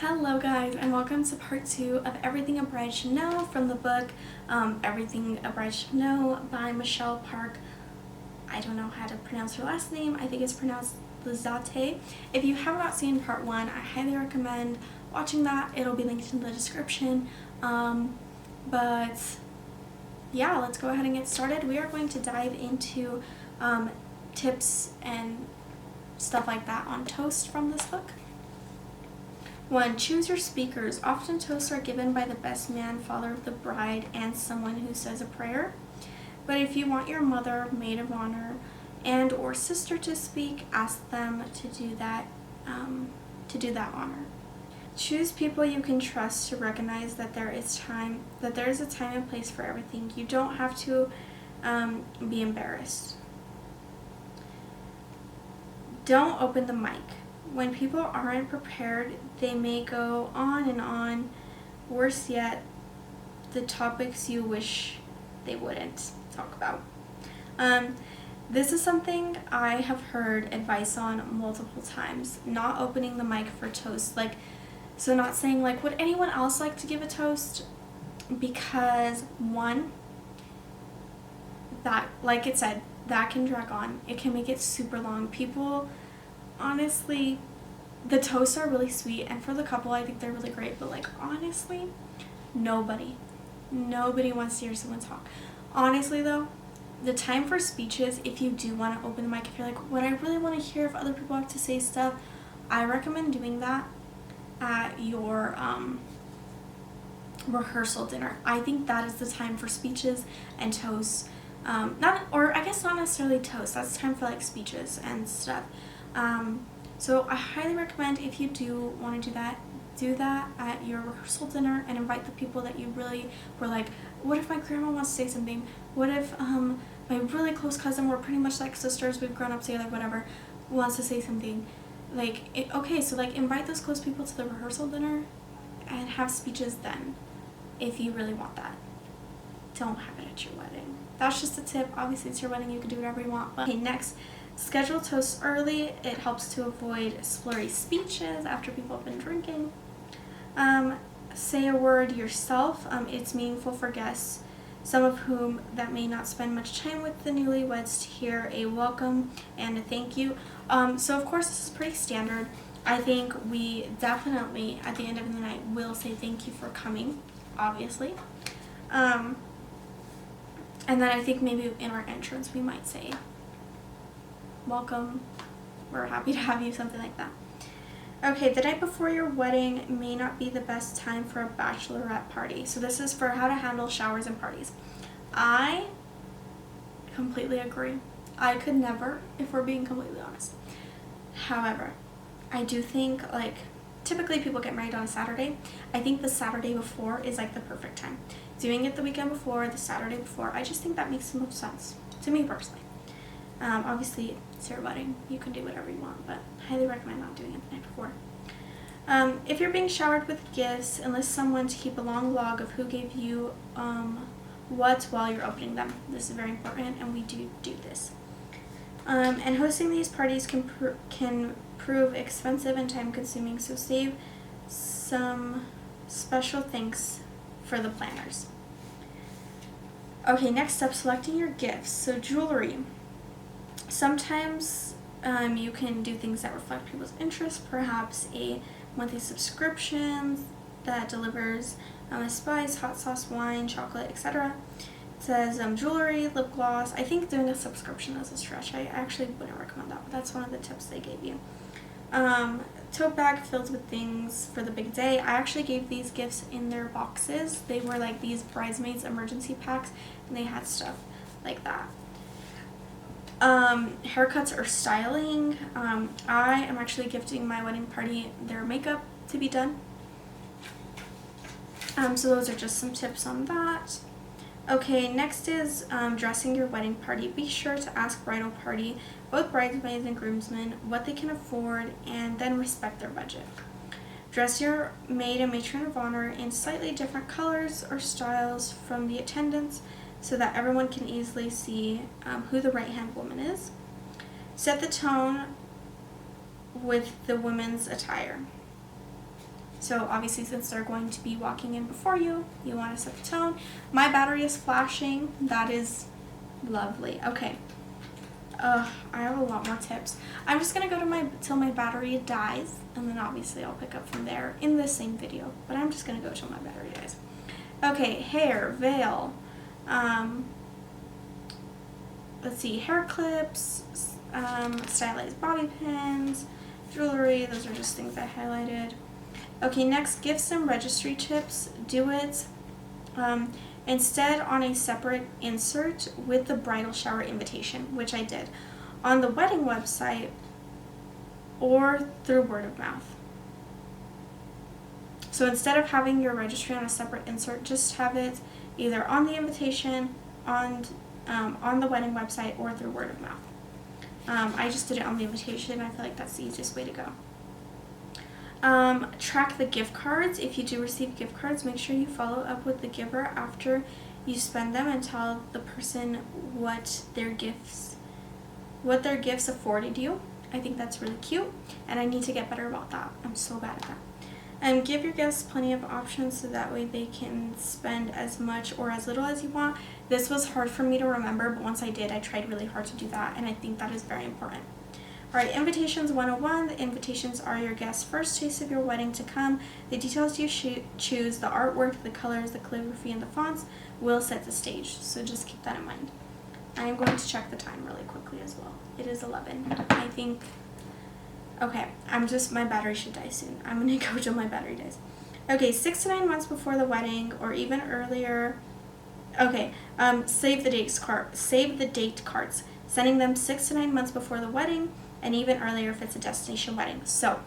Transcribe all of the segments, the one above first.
Hello guys, and welcome to part 2 of Everything a Bride Should Know from the book Everything a Bride Should Know by Michelle Park. I don't know how to pronounce her last name. I think it's pronounced Lizate. If you have not seen part 1, I highly recommend watching that. It'll be linked in the description. But yeah, let's go ahead and get started. We are going to dive into tips and stuff like that on toast from this book. 1. Choose your speakers. Often toasts are given by the best man, father of the bride, and someone who says a prayer. But if you want your mother, maid of honor, and or sister to speak, ask them to do that honor. Choose people you can trust to recognize that there is a time and place for everything. You don't have to be embarrassed. Don't open the mic. When people aren't prepared, they may go on and on. Worse yet, the topics you wish they wouldn't talk about. This is something I have heard advice on multiple times. Not opening the mic for toast. So not saying would anyone else like to give a toast? Because one, that, like it said, that can drag on. It can make it super long. People, honestly, the toasts are really sweet, and for the couple I think they're really great, but honestly, nobody wants to hear someone talk. Honestly though, the time for speeches, if you do want to open the mic, if you're like, what I really want to hear if other people have to say stuff, I recommend doing that at your rehearsal dinner. I think that is the time for speeches and toasts. Not necessarily toasts, that's time for speeches and stuff. So I highly recommend, if you do want to do that at your rehearsal dinner and invite the people that you really were like, what if my grandma wants to say something? What if my really close cousin, we're pretty much like sisters, we've grown up together, whatever, wants to say something? Invite those close people to the rehearsal dinner and have speeches then, if you really want that. Don't have it at your wedding. That's just a tip. Obviously it's your wedding, you can do whatever you want. But okay, next, schedule toasts early. It helps to avoid slurry speeches after people have been drinking. Say a word yourself. It's meaningful for guests, some of whom that may not spend much time with the newlyweds, to hear a welcome and a thank you. So of course this is pretty standard. I think we definitely at the end of the night will say thank you for coming, obviously. And then I think maybe in our entrance we might say, welcome, we're happy to have you, something like that. Okay, the night before your wedding may not be the best time for a bachelorette party. So this is for how to handle showers and parties. I completely agree. I could never, if we're being completely honest. However, I do think typically people get married on a Saturday. I think the Saturday before is the perfect time. Doing it the weekend before, the Saturday before, I just think that makes the most sense to me personally. Obviously it's your wedding, you can do whatever you want, but I highly recommend not doing it the night before. If you're being showered with gifts, enlist someone to keep a long log of who gave you what while you're opening them. This is very important, and we do this. And hosting these parties can prove expensive and time consuming, so save some special thanks for the planners. Okay, next up, selecting your gifts. So jewelry. Sometimes you can do things that reflect people's interests, perhaps a monthly subscription that delivers a spice, hot sauce, wine, chocolate, etc. It says jewelry, lip gloss. I think doing a subscription is a stretch. I actually wouldn't recommend that, but that's one of the tips they gave you. Tote bag filled with things for the big day. I actually gave these gifts in their boxes. They were these bridesmaids emergency packs, and they had stuff like that. Haircuts or styling. I am actually gifting my wedding party their makeup to be done. So those are just some tips on that. Okay, next is dressing your wedding party. Be sure to ask bridal party, both bridesmaids and groomsmen, what they can afford, and then respect their budget. Dress your maid and matron of honor in slightly different colors or styles from the attendants, so that everyone can easily see who the right-hand woman is. Set the tone with the women's attire. So obviously, since they're going to be walking in before you, you want to set the tone. My battery is flashing. That is lovely. Okay. I have a lot more tips. I'm just gonna go to till my battery dies, and then obviously I'll pick up from there in the same video. But I'm just gonna go till my battery dies. Okay, hair, veil. Let's see, hair clips, stylized bobby pins, jewelry. Those are just things I highlighted. Okay, next, gifts and registry tips. Do it instead on a separate insert with the bridal shower invitation, which I did, on the wedding website or through word of mouth. So instead of having your registry on a separate insert, just have it either on the invitation, on the wedding website, or through word of mouth. I just did it on the invitation. I feel like that's the easiest way to go. Track the gift cards. If you do receive gift cards, make sure you follow up with the giver after you spend them and tell the person what their gifts afforded you. I think that's really cute, and I need to get better about that. I'm so bad at that. And give your guests plenty of options so that way they can spend as much or as little as you want. This was hard for me to remember, but once I did, I tried really hard to do that, and I think that is very important. Alright, invitations 101. The invitations are your guest's first taste of your wedding to come. The details you choose, the artwork, the colors, the calligraphy, and the fonts will set the stage. So just keep that in mind. I am going to check the time really quickly as well. It is 11. I think, okay, my battery should die soon. I'm going to go till my battery dies. Okay, 6 to 9 months before the wedding or even earlier. Okay, save the date cards. Sending them 6 to 9 months before the wedding, and even earlier if it's a destination wedding. So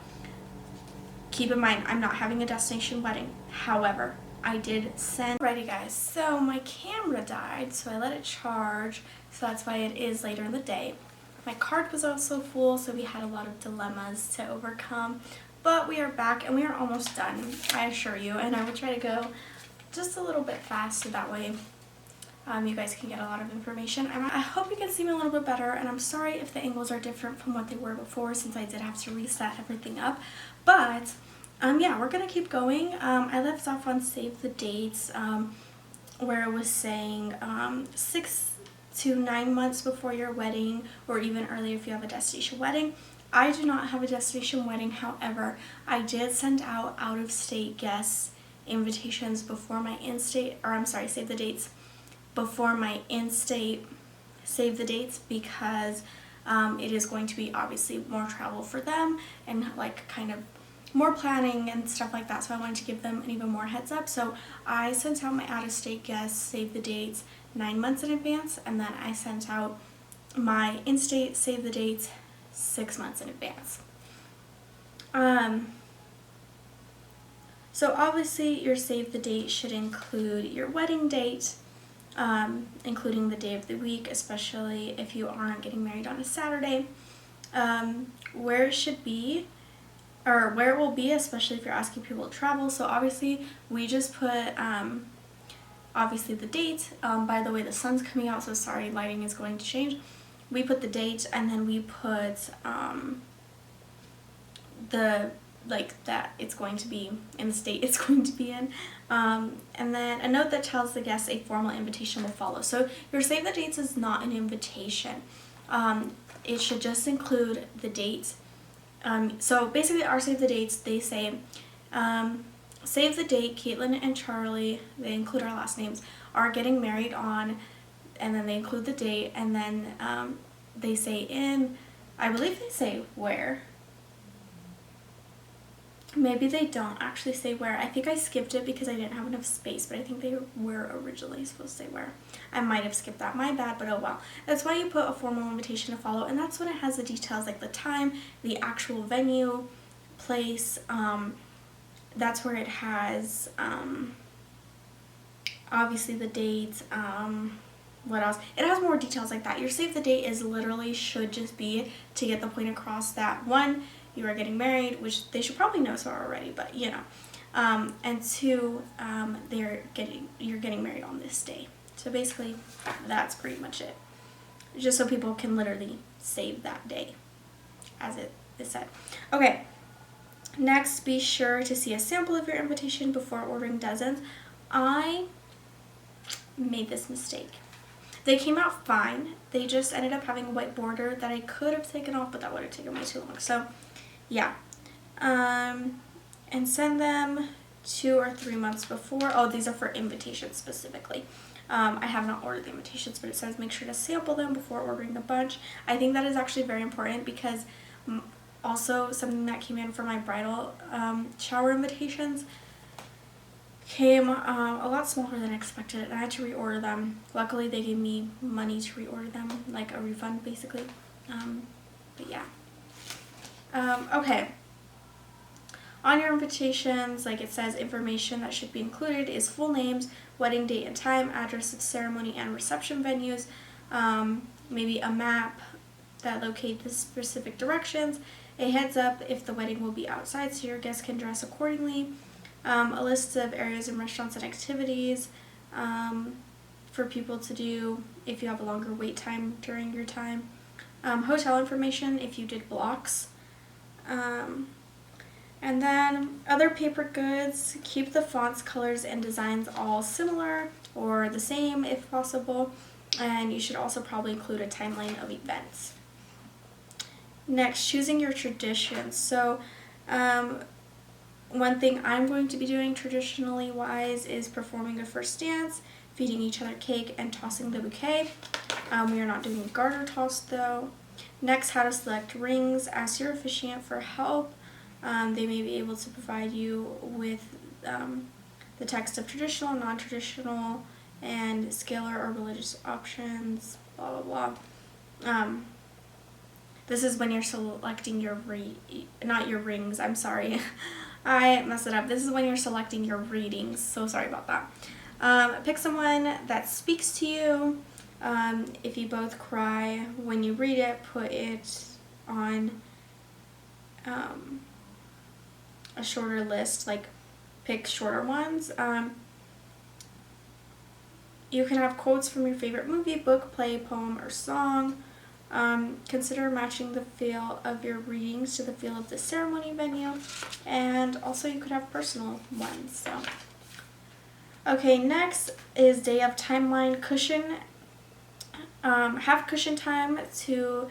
keep in mind, I'm not having a destination wedding. However, I did send. Alrighty guys, so my camera died, so I let it charge, so that's why it is later in the day. My card was also full, so we had a lot of dilemmas to overcome, but we are back and we are almost done, I assure you, and I will try to go just a little bit fast so that way you guys can get a lot of information. I hope you can see me a little bit better, and I'm sorry if the angles are different from what they were before since I did have to reset everything up. But yeah, we're gonna keep going. I left off on save the dates where it was saying 6 to 9 months before your wedding, or even earlier if you have a destination wedding. I do not have a destination wedding. However, I did send out of state guests invitations before my in-state, or I'm sorry, save the dates before my in-state save the dates, because it is going to be obviously more travel for them and like kind of more planning and stuff like that, so I wanted to give them an even more heads up. So I sent out my out-of-state guests save the dates 9 months in advance, and then I sent out my in-state save the dates 6 months in advance. So obviously your save the date should include your wedding date, including the day of the week, especially if you aren't getting married on a Saturday, where it should be, or where it will be, especially if you're asking people to travel. So obviously we just put obviously the date. By the way, the sun's coming out, so sorry, lighting is going to change. We put the date, and then we put that it's going to be in the state it's going to be in, and then a note that tells the guests a formal invitation will follow. So your save the dates is not an invitation. It should just include the dates. So basically our save the dates, they say save the date Caitlin and Charlie, they include our last names, are getting married on, and then they include the date, and then they say I believe they say where. Maybe they don't actually say where. I think I skipped it because I didn't have enough space, but I think they were originally supposed to say where. I might have skipped that, my bad, but oh well. That's why you put a formal invitation to follow, and that's when it has the details like the time, the actual venue, place. That's where it has obviously the dates. What else? It has more details like that. Your save the date is literally should just be to get the point across that one, you are getting married, which they should probably know so already, but you know, and two, you're getting married on this day. So basically, that's pretty much it. Just so people can literally save that day, as it is said. Okay, Next, be sure to see a sample of your invitation before ordering dozens. I made this mistake. They came out fine. They just ended up having a white border that I could have taken off, but that would have taken way too long. So, yeah. And send them 2 or 3 months before. Oh, these are for invitations specifically. I have not ordered the invitations, but it says make sure to sample them before ordering a bunch. I think that is actually very important because also something that came in for my bridal shower invitations came a lot smaller than expected, and I had to reorder them. Luckily, they gave me money to reorder them, like a refund basically. But yeah. Okay. On your invitations, like it says, information that should be included is full names, wedding date and time, address of ceremony and reception venues, maybe a map that locates the specific directions, a heads up if the wedding will be outside so your guests can dress accordingly, a list of areas and restaurants and activities for people to do if you have a longer wait time during your time, hotel information if you did blocks, and then other paper goods. Keep the fonts, colors, and designs all similar or the same if possible, and you should also probably include a timeline of events. Next, choosing your traditions. So one thing I'm going to be doing traditionally wise is performing a first dance, feeding each other cake, and tossing the bouquet. We are not doing a garter toss though. Next, how to select rings. Ask your officiant for help. They may be able to provide you with the text of traditional, non-traditional, and scalar or religious options, blah, blah, blah. This is when you're selecting your not your rings, I'm sorry. I messed it up. This is when you're selecting your readings, so sorry about that. Pick someone that speaks to you. If you both cry when you read it, put it on a shorter list, like pick shorter ones. You can have quotes from your favorite movie, book, play, poem, or song. Consider matching the feel of your readings to the feel of the ceremony venue, and also you could have personal ones. So, okay, next is day of timeline. Cushion. Have cushion time to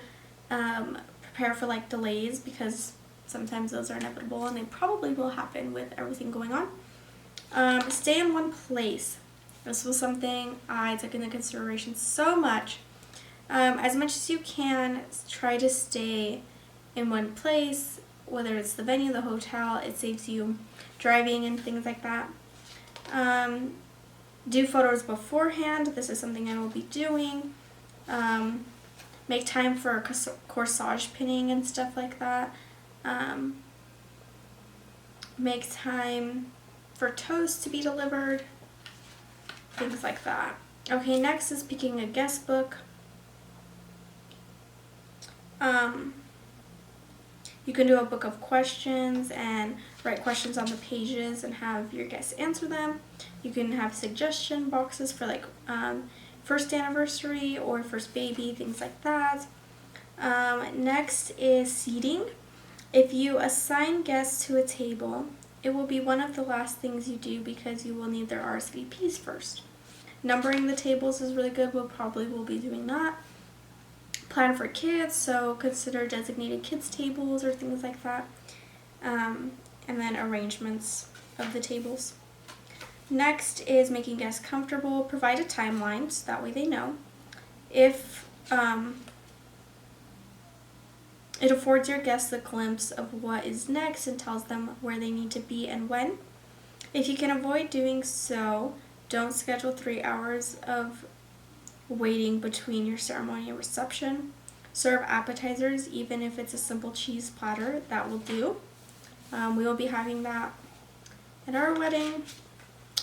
prepare for like delays, because sometimes those are inevitable and they probably will happen with everything going on. Stay in one place. This was something I took into consideration so much. As much as you can, try to stay in one place, whether it's the venue, the hotel. It saves you driving and things like that. Do photos beforehand. This is something I will be doing. Make time for corsage pinning and stuff like that. Make time for toast to be delivered. Things like that. Okay, next is picking a guest book. You can do a book of questions and write questions on the pages and have your guests answer them. You can have suggestion boxes for like first anniversary or first baby, things like that. Next is seating. If you assign guests to a table, it will be one of the last things you do because you will need their RSVPs first. Numbering the tables is really good. We'll probably will be doing that. Plan for kids, so consider designated kids tables or things like that. And then arrangements of the tables. Next is making guests comfortable. Provide a timeline so that way they know. If it affords your guests a glimpse of what is next and tells them where they need to be and when. If you can avoid doing so, don't schedule 3 hours of waiting between your ceremony and reception. Serve appetizers, even if it's a simple cheese platter, that will do. We will be having that at our wedding.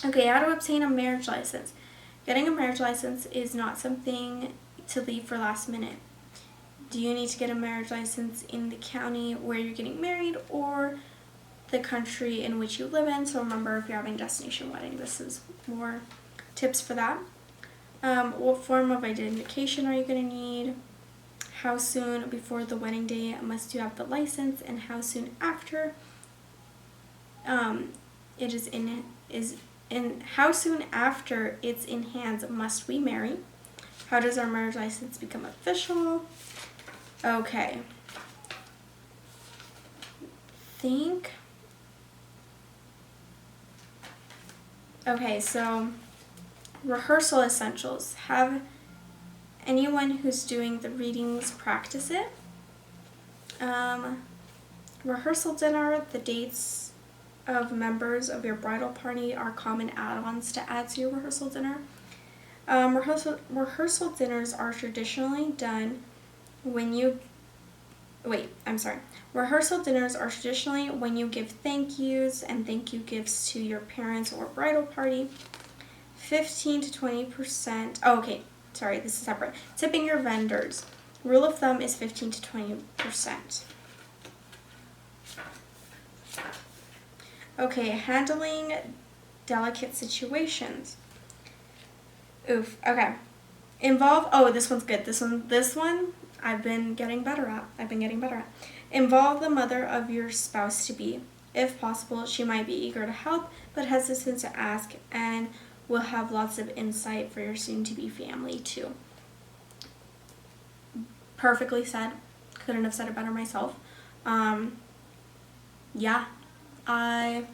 Okay, how to obtain a marriage license. Getting a marriage license is not something to leave for last minute. Do you need to get a marriage license in the county where you're getting married or the country in which you live in? So remember, if you're having a destination wedding, this is more tips for that. What form of identification are you going to need? How soon before the wedding day must you have the license, and how soon after it is in how soon after it's in hands must we marry? How does our marriage license become official? Okay. Okay, so rehearsal essentials. Have anyone who's doing the readings practice it. Rehearsal dinner, the dates of members of your bridal party are common add-ons to add to your rehearsal dinner. Rehearsal dinners are traditionally done when you Rehearsal dinners are traditionally when you give thank yous and thank you gifts to your parents or bridal party. 15 to 20%. Oh, okay, sorry, this is separate. Tipping your vendors. Rule of thumb is 15 to 20%. Okay, handling delicate situations. Oof. Okay. This one's good. This one I've been getting better at. Involve the mother of your spouse to be. If possible, she might be eager to help, but hesitant to ask, and will have lots of insight for your soon-to-be family too. Perfectly said. Couldn't have said it better myself. Yeah, I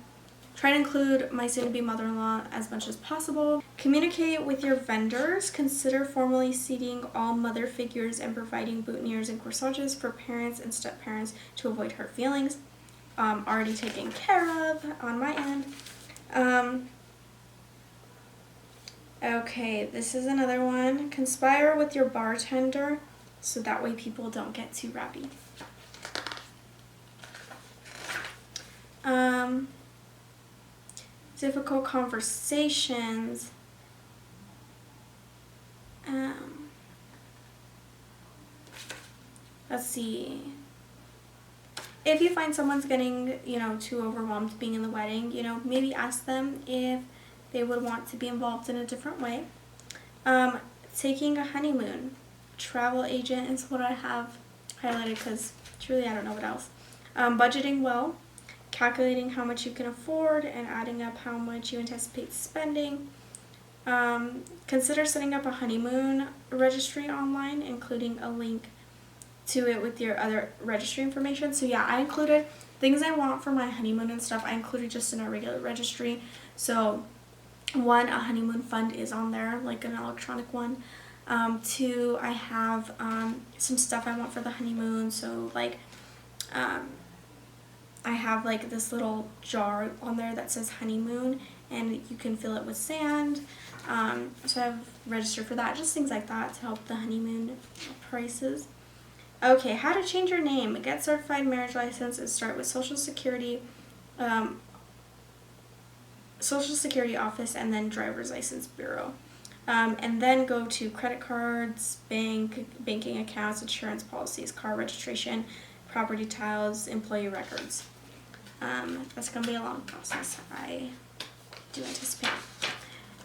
try to include my soon-to-be mother-in-law as much as possible. Communicate with your vendors. Consider formally seating all mother figures and providing boutonnieres and corsages for parents and step-parents to avoid hurt feelings. Already taken care of on my end. Okay, this is another one. Conspire with your bartender so that way people don't get too rowdy. Difficult conversations. Let's see. If you find someone's getting, too overwhelmed being in the wedding, maybe ask them if they would want to be involved in a different way. Taking a honeymoon. Travel agent is what I have highlighted because truly I don't know what else. Budgeting well. Calculating how much you can afford and adding up how much you anticipate spending. Consider setting up a honeymoon registry online, including a link to it with your other registry information. So yeah, I included things I want for my honeymoon and stuff. I included just in a regular registry. So 1, a honeymoon fund is on there, like an electronic one. 2, I have some stuff I want for the honeymoon. So like I have like this little jar on there that says honeymoon, and you can fill it with sand. So I've registered for that, just things like that to help the honeymoon prices. Okay, how to change your name. Get certified marriage license and start with Social Security office, and then driver's license bureau. And then go to credit cards, banking accounts, insurance policies, car registration, property tiles, employee records. That's going to be a long process, I do anticipate.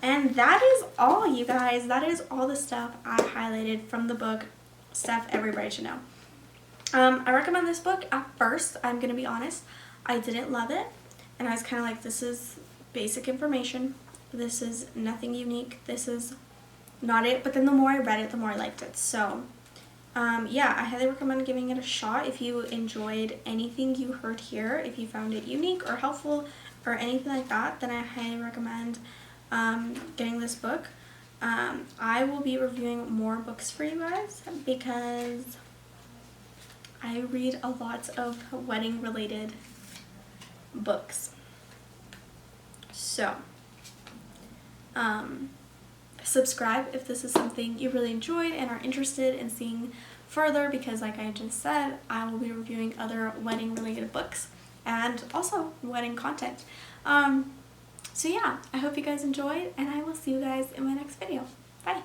And that is all, you guys. That is all the stuff I highlighted from the book, Stuff Everybody Should Know. I recommend this book. At first, I'm going to be honest, I didn't love it. And I was kind of like, this is basic information. This is nothing unique. This is not it. But then the more I read it, the more I liked it. So yeah, I highly recommend giving it a shot. If you enjoyed anything you heard here, if you found it unique or helpful or anything like that, then I highly recommend getting this book. I will be reviewing more books for you guys because I read a lot of wedding related books. So subscribe if this is something you really enjoyed and are interested in seeing further, because like I just said, I will be reviewing other wedding related books and also wedding content. So yeah, I hope you guys enjoyed, and I will see you guys in my next video. Bye!